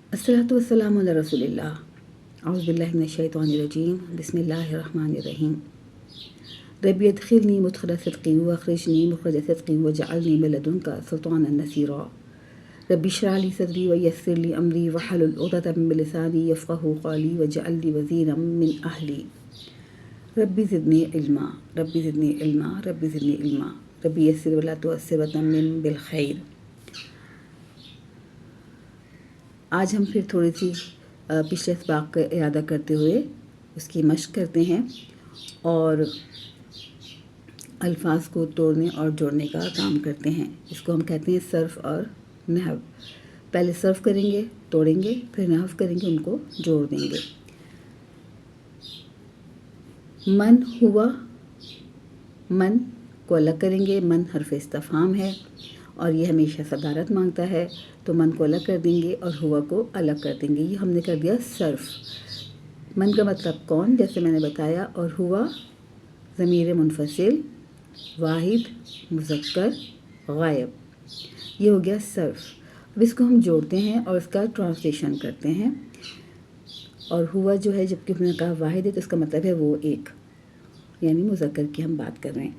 अस्सलातु वस्सलामु अला रसूलिल्लाह औज़ु बिल्लाहि मिनश शैतानिर रजीम बिस्मिल्लाहिर रहमानिर रहीम रब्बि अदखिलनी मुदखिला सिद्क़ी व अखरिजनी मुखरज सिद्क़ी वजअलनी मिन लदुनका सुल्तानन नसीरा रब्बि इश्रह ली सदरी व यस्सिर ली अमरी वहलुल उक़दतम मिन लिसानी यफ़क़हू क़ौली वजअलनी वज़ीरम मिन Ahli rabbi ज़िदनी इल्मा rabbi ज़िदनी इल्मा rabbi ज़िदनी इल्मा rabbi यस्सिर वला तुअस्सिर वतम्मिम बिल खैर। आज हम फिर थोड़ी सी पिछले इसबाक़ का इरादा करते हुए उसकी मश्क करते हैं और अल्फाज को तोड़ने और जोड़ने का काम करते हैं। इसको हम कहते हैं सर्फ़ और नहव। पहले सर्फ़ करेंगे, तोड़ेंगे, फिर नहव करेंगे, उनको जोड़ देंगे। मन हुआ, मन को अलग करेंगे। मन हर्फ़ इस्तिफ़हाम है और ये हमेशा सदारत मांगता है, तो मन को अलग कर देंगे और हुआ को अलग कर देंगे। ये हमने कर दिया सर्फ़। मन का मतलब कौन, जैसे मैंने बताया, और हुआ ज़मीर मुनफ़सिल, वाहिद, मुज़क्कर, गायब। ये हो गया सर्फ़। अब इसको हम जोड़ते हैं और इसका ट्रांसलेशन करते हैं। और हुआ जो है, जबकि हमने कहा वाहिद है, तो इसका मतलब है वो एक, यानी मुज़क्कर की हम बात कर रहे हैं।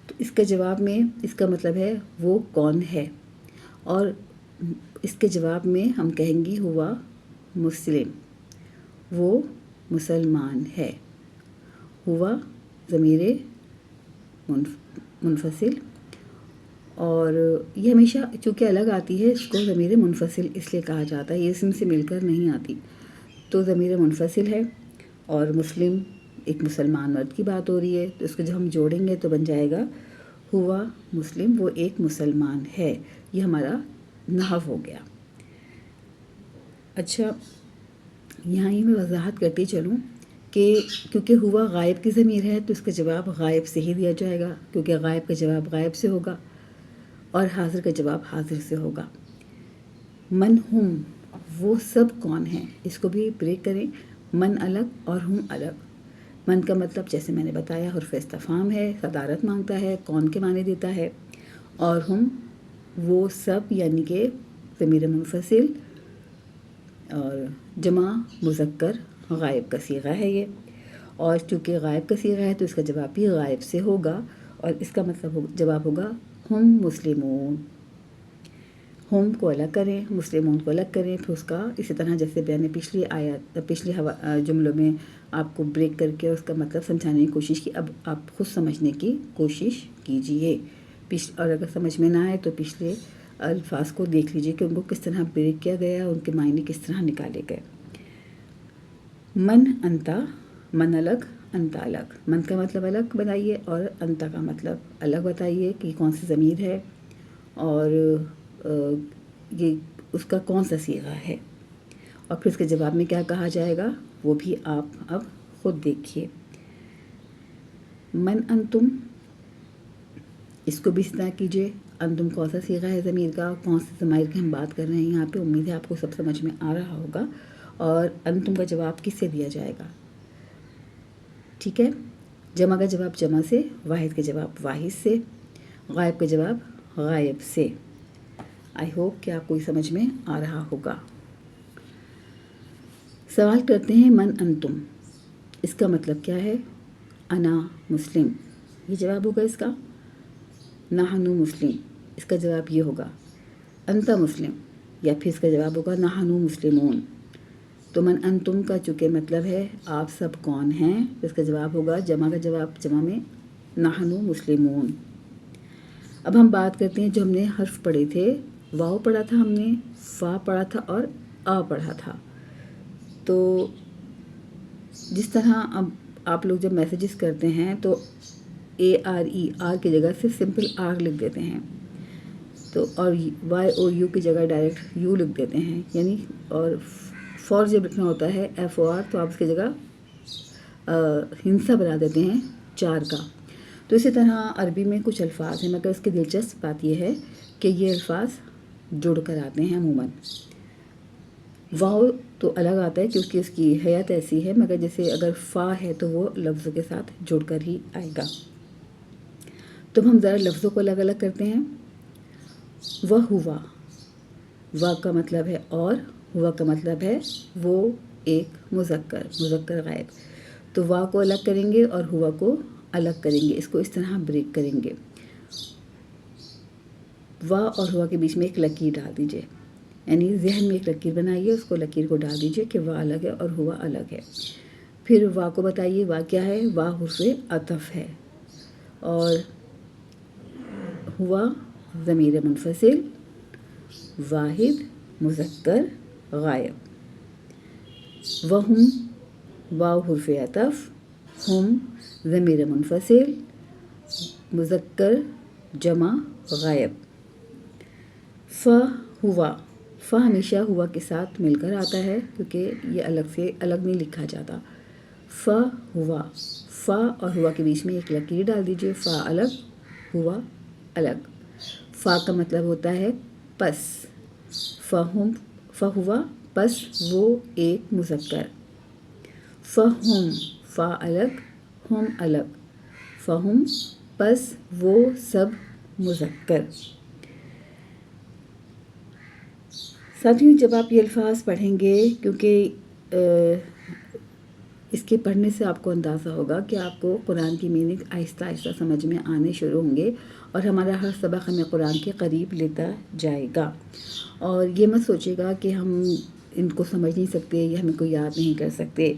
तो इसके जवाब में इसका मतलब है वो कौन है, और इसके जवाब में हम कहेंगे हुआ मुस्लिम, वो मुसलमान है। हुआ ज़मीर मुनफ़सिल, और ये हमेशा चूँकि अलग आती है, इसको ज़मीर मुनफ़सिल इसलिए कहा जाता है, ये इसम से मिलकर नहीं आती। तो ज़मीर मुनफ़सिल है और मुस्लिम एक मुसलमान मर्द की बात हो रही है, तो इसको जब हम जोड़ेंगे तो बन जाएगा हुआ मुस्लिम, वो एक मुसलमान है। ये हमारा नहव हो गया। अच्छा, यहाँ ही मैं वजाहत करती चलूँ कि क्योंकि हुआ गायब की ज़मीर है, तो इसका जवाब गायब से ही दिया जाएगा, क्योंकि गायब का जवाब गायब से होगा और हाज़िर का जवाब हाज़िर से होगा। मन हुम, वो सब कौन हैं, इसको भी ब्रेक करें। मन अलग और हुम अलग। मन का मतलब जैसे मैंने बताया हुर्फ़ इस्तिफ़हाम है, सदारत मांगता है, कौन के माने देता है। और हुम वो सब, यानी कि ज़मीर मुनफ़सिल और जमा मुज़क्कर गायब का सीगा है ये। और चूँकि गायब का सीगा है, तो इसका जवाब भी गायब से होगा और इसका मतलब जवाब होगा हुम मुस्लिमून। हुम को अलग करें, मुस्लिमून को अलग करें, फिर उसका इसी तरह जैसे मैंने पिछले जुमलों में आपको ब्रेक करके उसका मतलब समझाने की कोशिश की। अब आप खुद समझने की कोशिश कीजिए। और अगर समझ में ना आए तो पिछले अल्फाज को देख लीजिए कि उनको किस तरह ब्रेक किया गया, उनके मायने किस तरह निकाले गए। मन अंता, मन अलग, अंता अलग। मन का मतलब अलग बताइए और अंता का मतलब अलग बताइए कि कौन सी ज़मीर है और ये उसका कौन सा सीगा है, और फिर उसके जवाब में क्या कहा जाएगा वो भी आप अब खुद देखिए। मन अंतुम, इसको भी इस तरह कीजिए। अंतुम कौन सा सीगा है ज़मीर का, कौन से ज़माइर की हम बात कर रहे हैं यहाँ पे। उम्मीद है आपको सब समझ में आ रहा होगा। और अंतुम का जवाब किससे दिया जाएगा, ठीक है। जमा का जवाब जमा से, वाहिद का जवाब वाहिद से, गायब का जवाब गायब से। आई होप कि आपको समझ में आ रहा होगा। सवाल करते हैं मन अंतुम, इसका मतलब क्या है। अना मुस्लिम, ये जवाब होगा इसका। नहनु मुस्लिम, इसका जवाब ये होगा। अंता मुस्लिम, या फिर इसका जवाब होगा नहनु मुस्लिमून। तो मन अंतुम का चूँकि मतलब है आप सब कौन हैं, तो इसका जवाब होगा जमा का जवाब जमा में नहनु मुस्लिमून। अब हम बात करते हैं जो हमने हर्फ पढ़े थे। वाव पढ़ा था हमने, फा पढ़ा था और आ पढ़ा था। तो जिस तरह अब आप लोग जब मैसेजेस करते हैं तो ARE, आर की जगह से सिंपल आर लिख देते हैं, तो और YOU की जगह डायरेक्ट यू लिख देते हैं, यानी और फॉर जब लिखना होता है FOR, तो आप उसकी जगह हिंसा बना देते हैं 4 का। तो इसी तरह अरबी में कुछ अल्फाज हैं, मगर इसकी दिलचस्प बात यह है कि ये अल्फाज जुड़ कर आते हैं अमूमन। वाव तो अलग आता है क्योंकि उसकी हैत ऐसी है, मगर जैसे अगर फ़ा है तो वो लफ्ज़ों के साथ जुड़कर ही आएगा। तो हम ज़रा लफ्ज़ों को अलग अलग करते हैं। वह हुआ, वाह का मतलब है और ہوا کا مطلب ہے وہ ایک مذکر غائب. تو وا کو الگ کریں گے اور ہوا کو الگ کریں گے. اس کو اس طرح بریک کریں گے. وا اور ہوا کے بیچ میں ایک لکیر ڈال دیجیے، یعنی ذہن میں ایک لکیر بنائیے، اس کو لکیر کو ڈال دیجیے کہ وا الگ ہے اور ہوا الگ ہے. پھر وا کو بتائیے وا کیا ہے. وا حرف عطف ہے اور ہوا ضمیر منفصل واحد مذکر غائب. وہم واو حرف عطف، ہم ضمیر منفصل مذکر جمع غائب. ہوا ہمیشہ ہوا کے ساتھ مل کر آتا ہے کیونکہ یہ الگ نہیں لکھا جاتا. ہوا اور ہوا کے بیچ میں ایک لکیر ڈال دیجیے. الگ ہوا الگ. کا مطلب ہوتا ہے پس. ہوا پس وہ ایک مذکر. ہم الگ ہم الگ. فہم پس وہ سب مذکر. ساتھیوں جب آپ یہ الفاظ پڑھیں گے، کیونکہ اس کے پڑھنے سے آپ کو اندازہ ہوگا کہ آپ کو قرآن کی میننگ آہستہ آہستہ سمجھ میں آنے شروع ہوں گے اور ہمارا ہر سبق ہمیں قرآن کے قریب لیتا جائے گا. اور یہ مت سوچے گا کہ ہم ان کو سمجھ نہیں سکتے یا ہمیں کوئی یاد نہیں کر سکتے،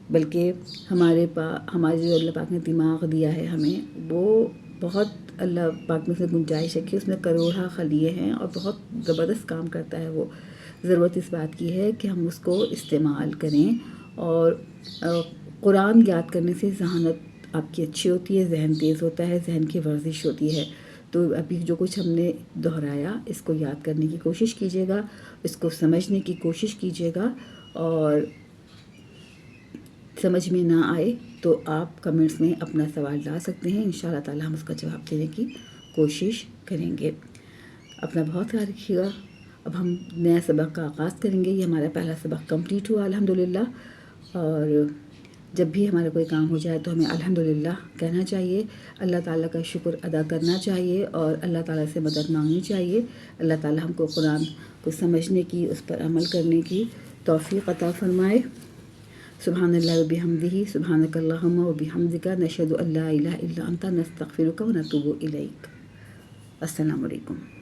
بلکہ ہمارے جو اللہ پاک نے دماغ دیا ہے ہمیں، وہ بہت اللہ پاک میں سے گنجائش ہے کہ اس میں کروڑہ خلیے ہیں اور بہت زبردست کام کرتا ہے وہ. ضرورت اس بات کی ہے کہ ہم اس کو استعمال کریں. اور قرآن یاد کرنے سے ذہانت آپ کی اچھی ہوتی ہے، ذہن تیز ہوتا ہے، ذہن کی ورزش ہوتی ہے. تو ابھی جو کچھ ہم نے دہرایا اس کو یاد کرنے کی کوشش کیجیے گا، اس کو سمجھنے کی کوشش کیجیے گا. اور سمجھ میں نہ آئے تو آپ کمنٹس میں اپنا سوال ڈال سکتے ہیں. انشاءاللہ تعالی ہم اس کا جواب دینے کی کوشش کریں گے. اپنا بہت خیال رکھیے گا. اب ہم نیا سبق کا آغاز کریں گے. یہ ہمارا پہلا سبق کمپلیٹ ہوا الحمدللہ. اور جب بھی ہمارا کوئی کام ہو جائے تو ہمیں الحمدللہ کہنا چاہیے، اللہ تعالیٰ کا شکر ادا کرنا چاہیے اور اللہ تعالیٰ سے مدد مانگنی چاہیے. اللہ تعالیٰ ہم کو قرآن کو سمجھنے کی، اس پر عمل کرنے کی توفیق عطا فرمائے. سبحان اللہ و بحمدہ، سبحانک اللہم و بحمدک، نشہد ان لا الہ الا انت، نستغفرک و نتوب الیک. السلام علیکم.